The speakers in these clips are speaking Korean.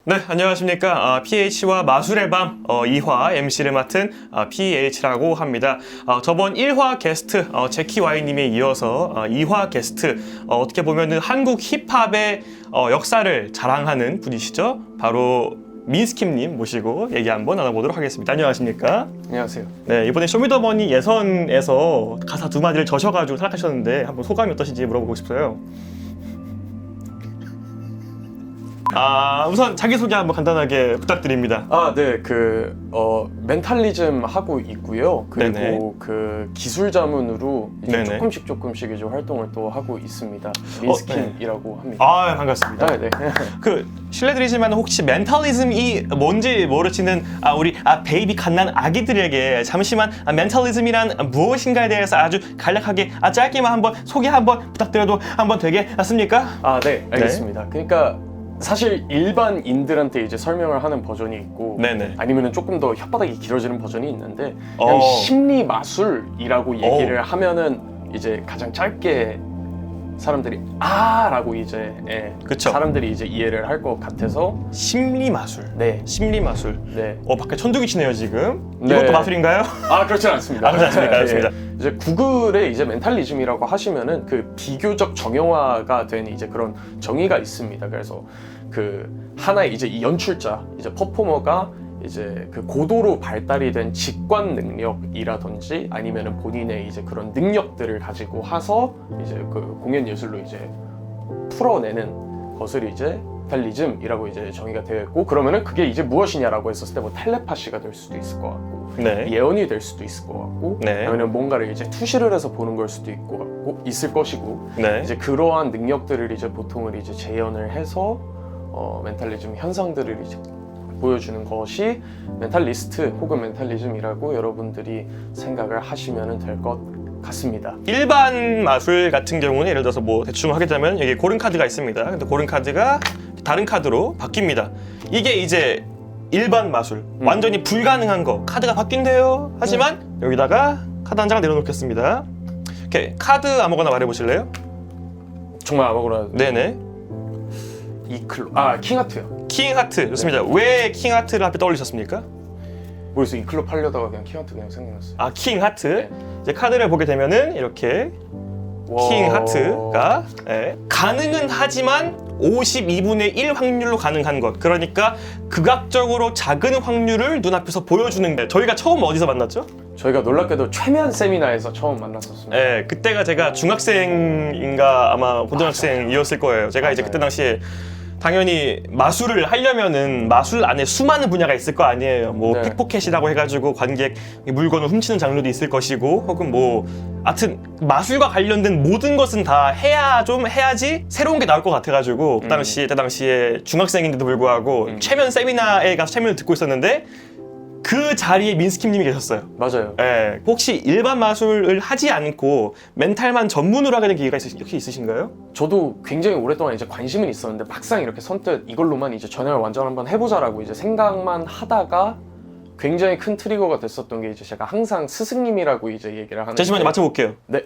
네, 안녕하십니까. PH와 마술의 밤 2화 MC를 맡은 PH라고 합니다. 저번 1화 게스트 제키 Y님에 이어서 2화 게스트 어떻게 보면 한국 힙합의 역사를 자랑하는 분이시죠. 바로 민스킴님 모시고 얘기 한번 나눠보도록 하겠습니다. 안녕하십니까? 안녕하세요. 네, 이번에 쇼미더머니 예선에서 가사 두 마디를 저셔가지고 탈락하셨는데 한번 소감이 어떠신지 물어보고 싶어요. 우선 자기소개 한번 간단하게 부탁드립니다. 네, 멘탈리즘 하고 있고요. 그리고 네네. 그 기술 자문으로 이제 네네. 조금씩 이제 활동을 또 하고 있습니다. 민스킴이라고 합니다. 반갑습니다. 네. 실례드리지만 혹시 멘탈리즘이 뭔지 모르시는 우리 베이비 갓난 아기들에게 잠시만 멘탈리즘이란 무엇인가에 대해서 아주 간략하게 짧게만 한번 소개 한번 부탁드려도 한번 되겠습니까? 네, 알겠습니다. 그러니까 사실 일반인들한테 이제 설명을 하는 버전이 있고 네네. 아니면은 조금 더 혓바닥이 길어지는 버전이 있는데 그냥 심리 마술이라고 얘기를 하면은 이제 가장 짧게 사람들이 라고 이제 그쵸. 사람들이 이제 이해를 할 것 같아서 심리 마술. 네. 심리 마술. 네. 밖에 천둥이 치네요 지금. 네. 이것도 마술인가요? 그렇진 않습니다. 그렇지 않습니까? 알겠습니다. 이제 구글에 이제 멘탈리즘이라고 하시면은 그 비교적 정형화가 된 이제 그런 정의가 있습니다. 그래서 그 하나의 이제 이 연출자, 이제 퍼포머가 이제 그 고도로 발달이 된 직관 능력이라든지 아니면은 본인의 이제 그런 능력들을 가지고 와서 이제 그 공연 예술로 이제 풀어내는 것을 이제 멘탈리즘이라고 이제 정의가 되어 있고, 그러면은 그게 이제 무엇이냐라고 했었을 때 뭐 텔레파시가 될 수도 있을 것 같고 네. 예언이 될 수도 있을 것 같고 네. 아니면 뭔가를 이제 투시를 해서 보는 걸 수도 있을 것이고 네. 이제 그러한 능력들을 이제 보통을 이제 재현을 해서 멘탈리즘 현상들을 이제 보여주는 것이 멘탈리스트 혹은 멘탈리즘이라고 여러분들이 생각을 하시면 될 것 같습니다. 일반 마술 같은 경우는 예를 들어서 뭐 대충 하게 되면 여기 고른 카드가 있습니다. 근데 고른 카드가 다른 카드로 바뀝니다. 이게 이제 일반 마술, 완전히 불가능한 거, 카드가 바뀐대요. 하지만 여기다가 카드 한 장 내려놓겠습니다. 오케이, 카드 아무거나 말해보실래요? 정말 아무거나. 네네. 이클로. 킹하트요. 킹하트, 좋습니다. 왜 킹하트를 앞에 떠올리셨습니까? 그래서 이클로 팔려다가 그냥 킹하트 그냥 생각났어요. 킹하트. 네. 이제 카드를 보게 되면은 이렇게 킹하트가 가능은 하지만 52분의 1 확률로 가능한 것. 그러니까 극악적으로 작은 확률을 눈앞에서 보여주는 게. 저희가 처음 어디서 만났죠? 저희가 놀랍게도 최면 세미나에서 처음 만났었습니다. 네, 그때가 제가 중학생인가 아마 고등학생이었을 거예요. 제가 이제 맞아요. 그때 당시에 당연히 마술을 하려면은 마술 안에 수많은 분야가 있을 거 아니에요. 뭐 네. 픽포켓이라고 해가지고 관객 물건을 훔치는 장르도 있을 것이고, 혹은 뭐 하여튼 마술과 관련된 모든 것은 다 해야지 새로운 게 나올 것 같아가지고 그때 당시에 중학생인데도 불구하고 최면 세미나에 가서 최면을 듣고 있었는데 그 자리에 민스킴님이 계셨어요. 맞아요. 혹시 일반 마술을 하지 않고 멘탈만 전문으로 하게 된 계기가 혹시 있으신가요? 저도 굉장히 오랫동안 이제 관심은 있었는데 막상 이렇게 선뜻 이걸로만 이제 전향을 완전 한번 해보자라고 이제 생각만 하다가 굉장히 큰 트리거가 됐었던 게 이제 제가 항상 스승님이라고 이제 얘기를 하는데. 잠시만요, 맞춰볼게요. 네,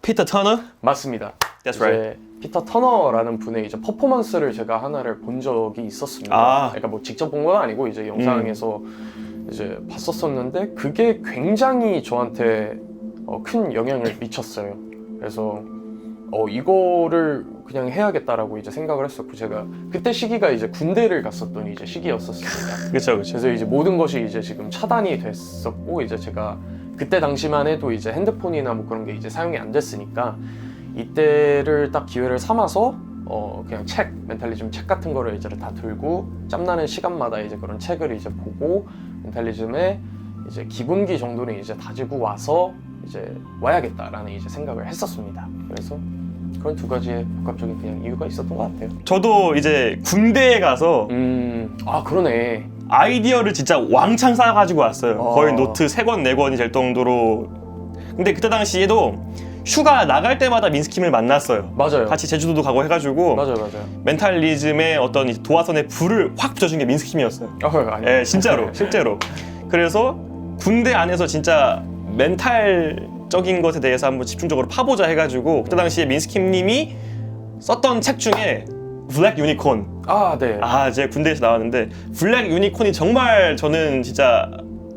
피터 터너? 맞습니다. That's 이제 right. 피터 터너라는 분의 이제 퍼포먼스를 제가 하나를 본 적이 있었습니다. 그러니까 뭐 직접 본 건 아니고 이제 영상에서 이제 봤었었는데 그게 굉장히 저한테 큰 영향을 미쳤어요. 그래서 이거를 그냥 해야겠다라고 이제 생각을 했었고, 제가 그때 시기가 이제 군대를 갔었던 이제 시기였었습니다. 그렇죠. 그래서 이제 모든 것이 이제 지금 차단이 됐었고, 이제 제가 그때 당시만 해도 이제 핸드폰이나 뭐 그런 게 이제 사용이 안 됐으니까 이때를 딱 기회를 삼아서 그냥 멘탈리즘 책 같은 거를 이제 다 들고 짬나는 시간마다 이제 그런 책을 이제 보고 멘탈리즘의 이제 기본기 정도는 이제 다지고 와서 이제 와야겠다라는 이제 생각을 했었습니다. 그래서 그런 두 가지의 복합적인 그냥 이유가 있었던 것 같아요. 저도 이제 군대에 가서 그러네. 아이디어를 진짜 왕창 쌓아가지고 왔어요. 거의 노트 3권, 4권이 될 정도로. 근데 그때 당시에도 휴가 나갈 때마다 민스킴을 만났어요. 맞아요. 같이 제주도도 가고 해가지고 맞아요. 멘탈리즘의 어떤 도화선에 불을 확 붙여준 게 민스킴이었어요. 아니. 진짜로, 실제로. 그래서 군대 안에서 진짜 멘탈적인 것에 대해서 한번 집중적으로 파보자 해가지고 그때 당시에 민스킴님이 썼던 책 중에 블랙 유니콘. 아, 네. 이제 군대에서 나왔는데 블랙 유니콘이 정말 저는 진짜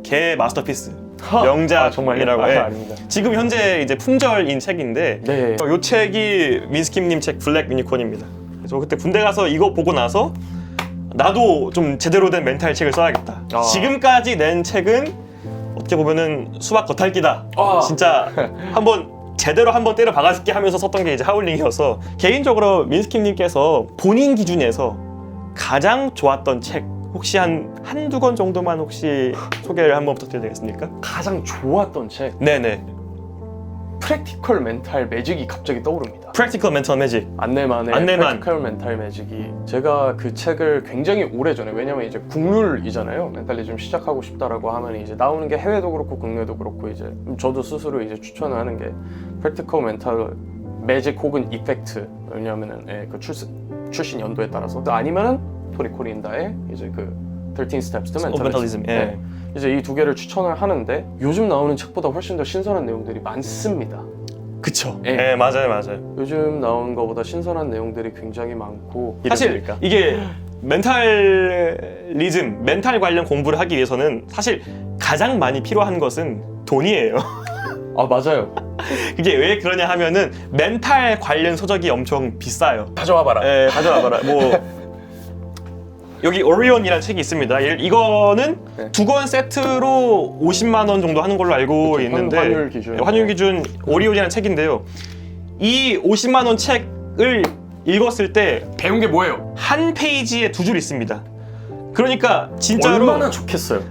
개 마스터피스. 명작이라고 해. 아닙니다. 지금 현재 이제 품절인 책인데 네. 이 책이 민스킴님 책 블랙 유니콘입니다. 저 그때 군대 가서 이거 보고 나서 나도 좀 제대로 된 멘탈 책을 써야겠다. 지금까지 낸 책은 어떻게 보면은 수박 겉핥기다. 진짜 제대로 한번 때려 박아줄게 하면서 썼던 게 이제 하울링이어서 개인적으로 민스킴님께서 본인 기준에서 가장 좋았던 책 혹시 한두 권 정도만 혹시 소개를 한번 부탁드려도 되겠습니까? 가장 좋았던 책. 네네. 프랙티컬 멘탈 매직이 갑자기 떠오릅니다. 프랙티컬 멘탈 매직. 안내만의 안내만. 프랙티컬 멘탈 매직이 제가 그 책을 굉장히 오래전에 왜냐면 이제 국룰이잖아요. 멘탈리즘 시작하고 싶다라고 하면 이제 나오는 게 해외도 그렇고 국내도 그렇고 이제 저도 스스로 이제 추천을 하는 게 프랙티컬 멘탈 매직 혹은 이펙트. 왜냐면은 그 출신 연도에 따라서 아니면은 토리 코린다의 이제 그 13 Steps to Mentalism. 예. 이제 이 두 개를 추천을 하는데 요즘 나오는 책보다 훨씬 더 신선한 내용들이 많습니다. 그쵸. 예. 네, 맞아요. 요즘 나오는 것보다 신선한 내용들이 굉장히 많고 사실 이게 멘탈리즘, 멘탈 관련 공부를 하기 위해서는 사실 가장 많이 필요한 것은 돈이에요. 맞아요. 그게 왜 그러냐 하면은 멘탈 관련 서적이 엄청 비싸요. 가져와봐라. 네, 가져와봐라. 여기 오리온이라는 책이 있습니다. 이거는 네. 2권 세트로 50만 원 정도 하는 걸로 알고 그렇죠. 있는데 환율 기준. 환율 기준 오리온이라는 책인데요. 이 50만 원 책을 읽었을 때 배운 게 뭐예요? 한 페이지에 2줄 있습니다. 그러니까 진짜로 얼마나 좋겠어요.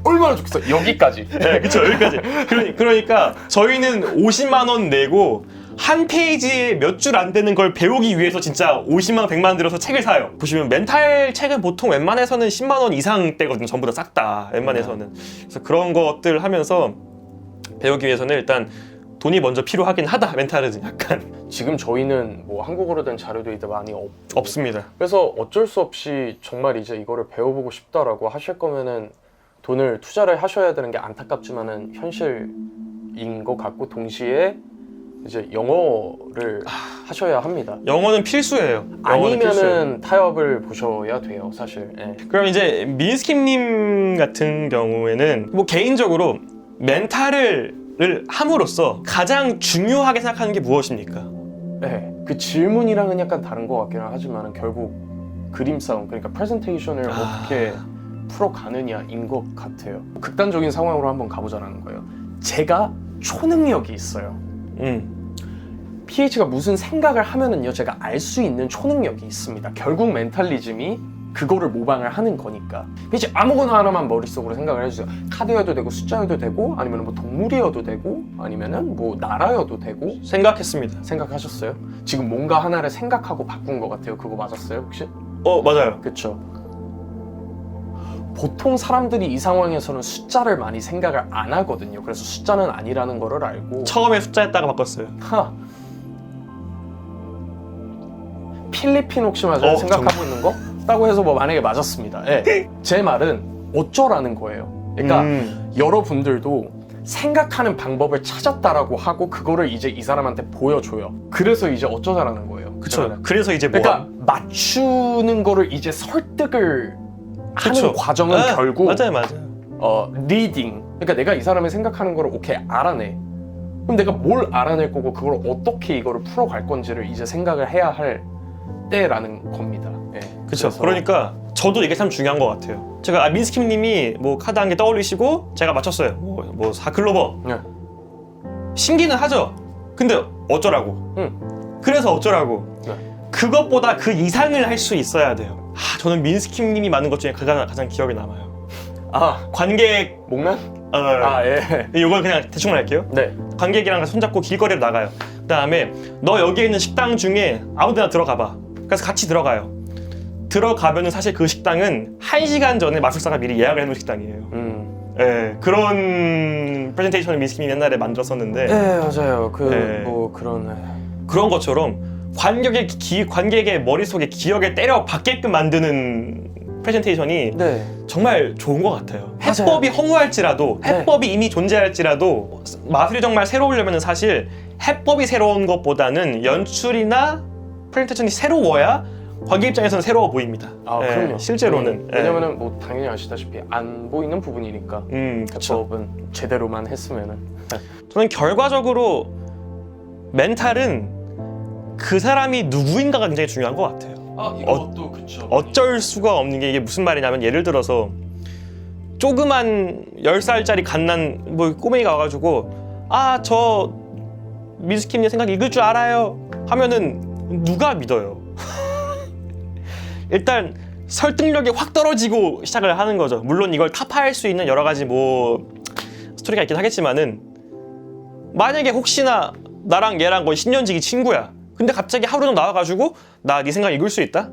얼마나 좋겠어요. 여기까지. 네, 그쵸, 여기까지. 그러니까 저희는 50만 원 내고 한 페이지에 몇 줄 안 되는 걸 배우기 위해서 진짜 50만 원, 100만 원 들여서 책을 사요. 보시면 멘탈 책은 보통 웬만해서는 10만 원 이상대거든요. 전부 다 싹 다. 웬만해서는. 그래서 그런 것들 하면서 배우기 위해서는 일단 돈이 먼저 필요하긴 하다. 멘탈은 약간. 지금 저희는 뭐 한국어로 된 자료도 이제 많이 없습니다. 그래서 어쩔 수 없이 정말 이제 이거를 배워보고 싶다라고 하실 거면은 돈을 투자를 하셔야 되는 게 안타깝지만은 현실인 것 같고 동시에 이제 영어를 하셔야 합니다. 영어는 필수예요. 영어는 필수예요. 아니면은 타협을 보셔야 돼요, 사실. 예. 그럼 이제 민스킴님 같은 경우에는 뭐 개인적으로 멘탈을 함으로써 가장 중요하게 생각하는 게 무엇입니까? 네, 그 질문이랑은 약간 다른 것 같기는 하지만 결국 그림 싸움, 그러니까 프레젠테이션을 어떻게 풀어가느냐인 것 같아요. 극단적인 상황으로 한번 가보자는 거예요. 제가 초능력이 있어요. PH가 무슨 생각을 하면은요, 제가 알 수 있는 초능력이 있습니다. 결국 멘탈리즘이 그거를 모방을 하는 거니까. PH 아무거나 하나만 머릿속으로 생각을 해주세요. 카드여도 되고 숫자여도 되고 아니면 뭐 동물이어도 되고 아니면은 뭐 나라여도 되고. 생각했습니다. 생각하셨어요? 지금 뭔가 하나를 생각하고 바꾼 것 같아요. 그거 맞았어요 혹시? 맞아요. 그쵸. 보통 사람들이 이 상황에서는 숫자를 많이 생각을 안 하거든요. 그래서 숫자는 아니라는 거를 알고 처음에 숫자에다가 바꿨어요. 필리핀 혹시 맞아요? 생각하고 있는 거? 라고 해서 뭐 만약에 맞았습니다. 네. 제 말은 어쩌라는 거예요. 그러니까 여러분들도 생각하는 방법을 찾았다라고 하고 그거를 이제 이 사람한테 보여줘요. 그래서 이제 어쩌자라는 거예요. 그쵸. 그래서 이제 그러니까 맞추는 거를 이제 설득을 하는 과정은 결국 맞아요. 리딩. 그러니까 내가 이 사람의 생각하는 거를 오케이 알아내. 그럼 내가 뭘 알아낼 거고 그걸 어떻게 이거를 풀어갈 건지를 이제 생각을 해야 할 때라는 겁니다. 네. 그렇죠. 그러니까 저도 이게 참 중요한 것 같아요. 제가 민스킴님이 뭐 카드 한 개 떠올리시고 제가 맞췄어요. 뭐 4클로버. 네. 신기는 하죠. 근데 어쩌라고? 그래서 어쩌라고? 네. 그것보다 그 이상을 할 수 있어야 돼요. 저는 민스킴님이 많은 것 중에 그가 가장 기억에 남아요. 관객 목란? 예. 이건 그냥 대충 할게요. 네. 관객이랑 손잡고 길거리로 나가요. 그 다음에 너 여기에 있는 식당 중에 아무 데나 들어가봐. 그래서 같이 들어가요. 들어가면은 사실 그 식당은 1시간 전에 마술사가 미리 예약을 해놓은 식당이에요. 예, 그런 프레젠테이션을 민스킴이 옛날에 만들었었는데. 네, 맞아요. 그런 것처럼 관객의 머릿속에 기억에 때려 박게끔 만드는 프레젠테이션이 정말 좋은 것 같아요. 해법이 허무할지라도, 해법이 이미 존재할지라도 마술이 정말 새로우려면 사실 해법이 새로운 것보다는 연출이나 프레젠테이션이 새로워야 관객 입장에서는 새로워 보입니다. 아, 예, 그럼요. 실제로는. 왜냐면은 뭐 당연히 아시다시피 안 보이는 부분이니까 그렇죠. 해법은 제대로만 했으면은. 저는 결과적으로 멘탈은 그 사람이 누구인가가 굉장히 중요한 것 같아요. 아, 이것도 그쵸. 어쩔 수가 없는 게 이게 무슨 말이냐면 예를 들어서 조그만 10살짜리 갓난 뭐 꼬맹이가 와가지고 아, 저 민스킴님 생각 읽을 줄 알아요 하면은 누가 믿어요? 일단 설득력이 확 떨어지고 시작을 하는 거죠. 물론 이걸 타파할 수 있는 여러 가지 뭐 스토리가 있긴 하겠지만은 만약에 혹시나 나랑 얘랑 거의 10년지기 친구야. 근데 갑자기 하루 정도 나와가지고 나 네 생각 읽을 수 있다?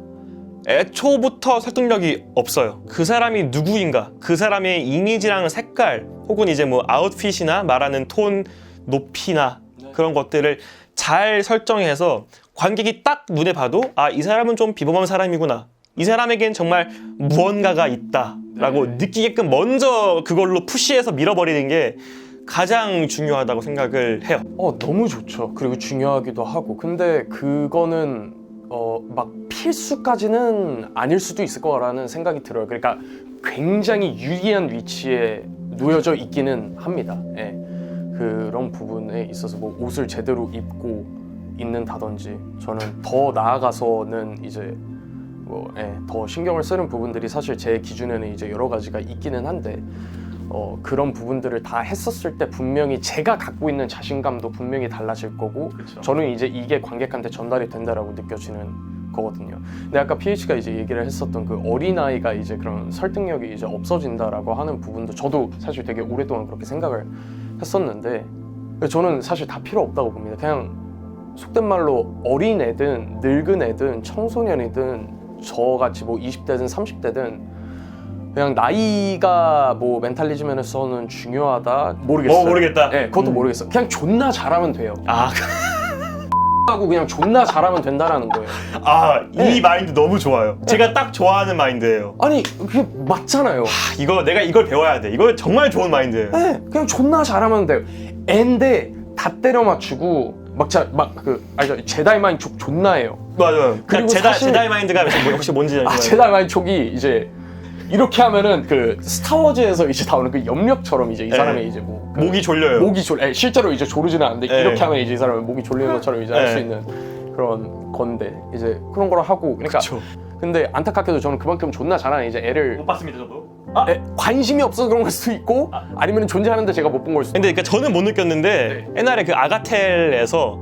애초부터 설득력이 없어요. 그 사람이 누구인가, 그 사람의 이미지랑 색깔, 혹은 이제 뭐 아웃핏이나 말하는 톤, 높이나 그런 것들을 잘 설정해서 관객이 딱 눈에 봐도 아, 이 사람은 좀 비범한 사람이구나. 이 사람에겐 정말 무언가가 있다라고 느끼게끔 먼저 그걸로 푸시해서 밀어버리는 게 가장 중요하다고 생각을 해요. 너무 좋죠. 그리고 중요하기도 하고. 근데 그거는 막 필수까지는 아닐 수도 있을 거라는 생각이 들어요. 그러니까 굉장히 유리한 위치에 놓여져 있기는 합니다. 예. 그런 부분에 있어서 뭐 옷을 제대로 입고 있는다든지 저는 더 나아가서는 이제 더 신경을 쓰는 부분들이 사실 제 기준에는 이제 여러 가지가 있기는 한데 그런 부분들을 다 했었을 때 분명히 제가 갖고 있는 자신감도 분명히 달라질 거고 그쵸. 저는 이제 이게 관객한테 전달이 된다라고 느껴지는 거거든요. 근데 아까 PH가 이제 얘기를 했었던 그 어린아이가 이제 그런 설득력이 이제 없어진다라고 하는 부분도 저도 사실 되게 오랫동안 그렇게 생각을 했었는데 저는 사실 다 필요 없다고 봅니다. 그냥 속된 말로 어린 애든 늙은 애든 청소년이든 저같이 뭐 20대든 30대든 그냥 나이가 뭐 멘탈리즘에서는 중요하다 모르겠어요. 모르겠다. 네, 그것도 모르겠어. 그냥 존나 잘하면 돼요. 아, 하고 그냥 존나 잘하면 된다라는 거예요. 이 네. 마인드 너무 좋아요. 제가 딱 좋아하는 마인드예요. 아니 그게 맞잖아요. 내가 이걸 배워야 돼. 이거 정말 좋은 마인드예요. 네, 그냥 존나 잘하면 돼요. 애인데 다 때려 맞추고 알죠? 제다이 마인 족 존나예요. 맞아요. 그리고 제다, 사실- 제다이 마인드가 혹시 뭔지 알죠? 제다이 마인 족이 이제 이렇게 하면은 그 스타워즈에서 이제 나오는 그 염력처럼 이제 이 사람의 네. 이제 뭐 목이 졸려요. 실제로 이제 조르지는 않는데 네. 이렇게 하면 이제 이 사람은 목이 졸리는 것처럼 이제 할 수 네. 있는 그런 건데 이제 그런 걸 하고 그러니까 그쵸. 근데 안타깝게도 저는 그만큼 존나 잘하는 이제 애를 봤습니다, 저도. 관심이 없어서 그런 걸 수도 있고 아니면 존재하는데 제가 못 본 걸 수도 근데 그러니까 저는 못 느꼈는데 옛날에 그 아가텔에서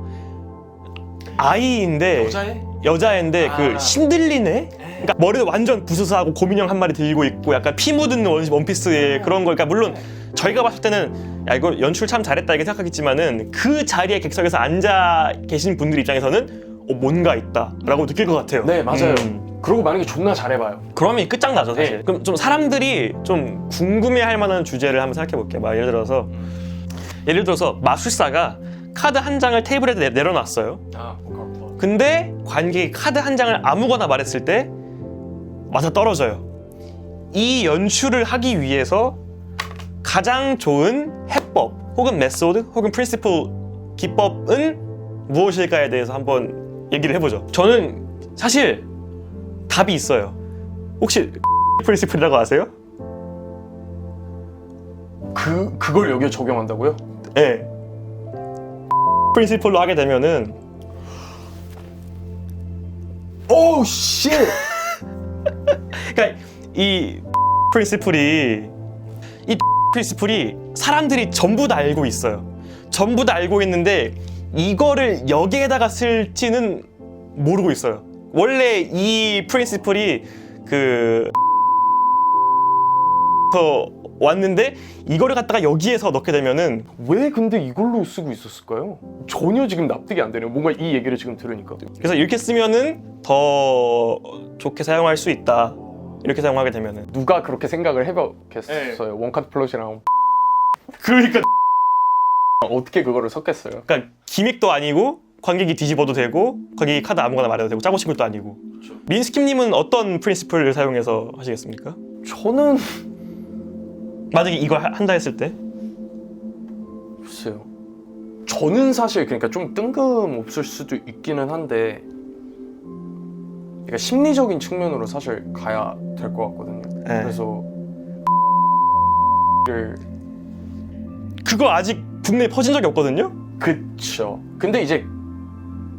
아이인데 여자애인데 그 신들리네? 그러니까 머리도 완전 부스스하고 곰인형 한 마리 들고 있고 약간 피 묻은 원피스에 그런 걸 그러니까 물론 저희가 봤을 때는 야 이거 연출 참 잘했다 이렇게 생각하겠지만은 그 자리에 객석에서 앉아 계신 분들 입장에서는 뭔가 있다라고 느낄 것 같아요. 네 맞아요. 그러고 만약에 존나 잘해봐요. 그러면 이 끝장나죠 사실. 네. 그럼 좀 사람들이 좀 궁금해할 만한 주제를 한번 생각해 볼게요. 막 예를 들어서 마술사가 카드 한 장을 테이블에 내려놨어요. 근데 관객이 카드 한 장을 아무거나 말했을 때 맞아 떨어져요. 이 연출을 하기 위해서 가장 좋은 해법 혹은 메소드 혹은 프린시플 기법은 무엇일까에 대해서 한번 얘기를 해보죠. 저는 사실 답이 있어요. 혹시 프린시플이라고 아세요? 그걸 여기에 적용한다고요? 네. 프린시플로 하게 되면은 오우 쉣! 그러니까 이 프린시플이 사람들이 전부 다 알고 있어요. 전부 다 알고 있는데 이거를 여기에다가 쓸지는 모르고 있어요. 원래 이 프린시플이 왔는데 이거를 갖다가 여기에서 넣게 되면은 왜 근데 이걸로 쓰고 있었을까요? 전혀 지금 납득이 안 되네요. 뭔가 이 얘기를 지금 들으니까. 그래서 이렇게 쓰면은 더 좋게 사용할 수 있다. 이렇게 사용하게 되면은 누가 그렇게 생각을 해봤겠어요? 원카드 플롯이랑 그러니까 어떻게 그거를 섞겠어요? 그러니까 기믹도 아니고 관객이 뒤집어도 되고 관객이 카드 아무거나 말해도 되고 짜고 싶은 것도 아니고. 민스킴님은 어떤 프린시플을 사용해서 하시겠습니까? 저는 만약에 이걸 한다 했을 때 글쎄요. 저는 사실 그러니까 좀 뜬금없을 수도 있기는 한데 그러니까 심리적인 측면으로 사실 가야 될 것 같거든요. 네. 그래서 그거 아직 국내에 퍼진 적이 없거든요. 그쵸. 근데 이제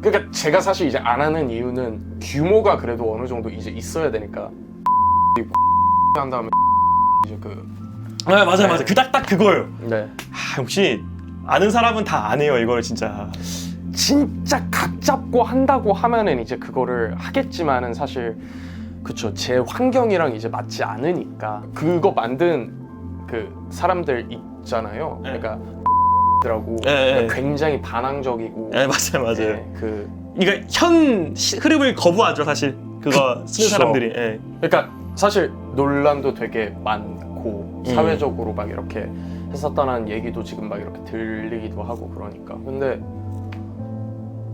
그러니까 제가 사실 이제 안 하는 이유는 규모가 그래도 어느 정도 이제 있어야 되니까 한 다음에 이제 네, 맞아요. 그 딱 그거예요. 네. 역시 아는 사람은 다 안 해요. 이걸 진짜. 진짜 각 잡고 한다고 하면은 이제 그거를 하겠지만은 사실 그쵸, 제 환경이랑 이제 맞지 않으니까. 그거 만든 그 사람들 있잖아요. 네. 그러니까 라고 네. 굉장히 반항적이고. 네, 맞아요. 네, 그 그러니까 현 흐름을 거부하죠, 사실. 그거 쓰는 그쵸. 사람들이. 예. 그러니까 사실 논란도 되게 많고 사회적으로 막 이렇게 했었다는 얘기도 지금 막 이렇게 들리기도 하고 그러니까. 근데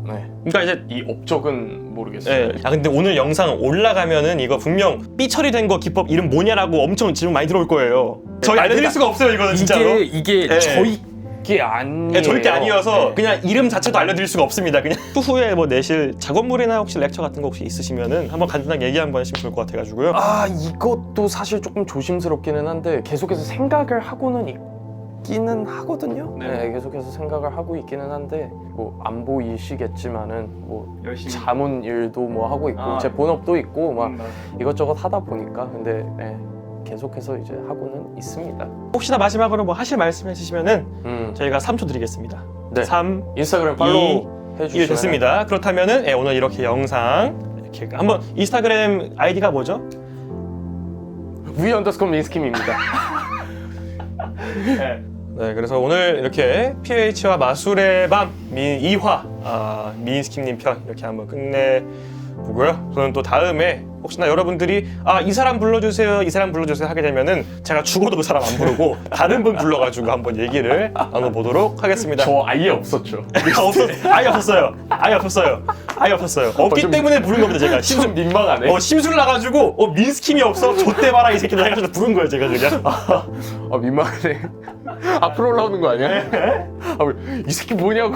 네, 그러니까 이제 이 업적은 모르겠어요. 예. 근데 오늘 영상 올라가면은 이거 분명 삐 처리된 거 기법 이름 뭐냐라고 엄청 질문 많이 들어올 거예요. 저희 알려드릴 수가 없어요, 이거는 진짜로. 이게 네. 저희 게 아니에요. 예, 절대 아니어서 네. 그냥 이름 자체도 알려드릴 수가 없습니다. 그냥 후에 뭐 내실 작업물이나 혹시 렉처 같은 거 혹시 있으시면은 한번 간단하게 얘기 한번 하시면 좋을 것 같아가지고요. 아, 이것도 사실 조금 조심스럽기는 한데 계속해서 생각을 하고는 있기는 하거든요. 네. 네, 계속해서 생각을 하고 있기는 한데 뭐 안 보이시겠지만은 뭐 열심히. 자문 일도 뭐 하고 있고 제 본업도 있고 막 이것저것 하다 보니까 근데 네, 계속해서 이제 하고는 있습니다. 혹시나 마지막으로 뭐 하실 말씀 해주시면은 저희가 3초 드리겠습니다. 네. 3, 인스타그램 팔로우 1 해주시면 됐습니다. 그렇다면은 오늘 이렇게 영상 이렇게 한번 인스타그램 아이디가 뭐죠? 위_민스킴입니다. 네, 그래서 오늘 이렇게 PH와 마술의 밤 2화 미인스킴님 편 이렇게 한번 끝내보고요. 저는 또 다음에 혹시나 여러분들이 이 사람 불러주세요, 이 사람 불러주세요 하게 되면은 제가 죽어도 그 사람 안 부르고 다른 분 불러가지고 한번 얘기를 나눠보도록 하겠습니다. 저 아예 없었죠. 아예 없었어요. 아예 없었어요. 아예 없었어요. 없기 좀- 때문에 부른 겁니다, 제가. 좀 민망하네. 심술 나가지고 민스킴이 없어? 좆대 봐라 이 새끼들 해가지고 부른 거예요, 제가 그냥. 민망하네. 앞으로 올라오는 거 아니야? 이 새끼 뭐냐고.